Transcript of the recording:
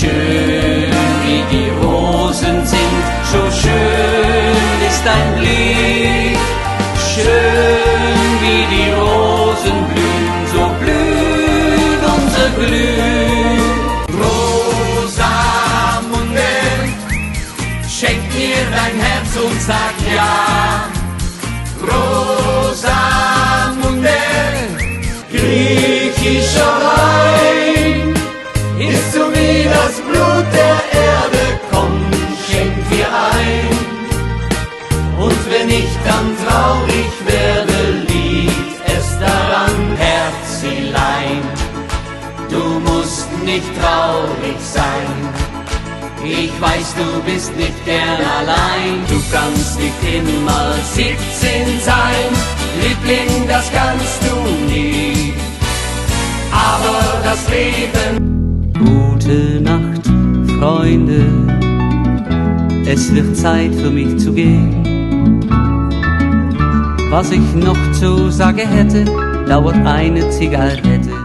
Schön wie die Rosen sind, so schön ist dein Blick. Schön wie die Rosen blühen, so blüht unser Glück. Rosamunde, schenk mir dein Herz und sag ja. Rosamunde, griechischer Wein, ist so wie das Blut der Erde, komm, schenk dir ein. Und wenn ich dann traurig werde, liegt es daran, Herzelein, du musst nicht traurig sein. Ich weiß, du bist nicht gern allein, du kannst nicht immer 17 sein. Liebling, das kannst du nie, aber das Leben. Gute Nacht, Freunde, es wird Zeit für mich zu gehen. Was ich noch zu sagen hätte, dauert eine Zigarette.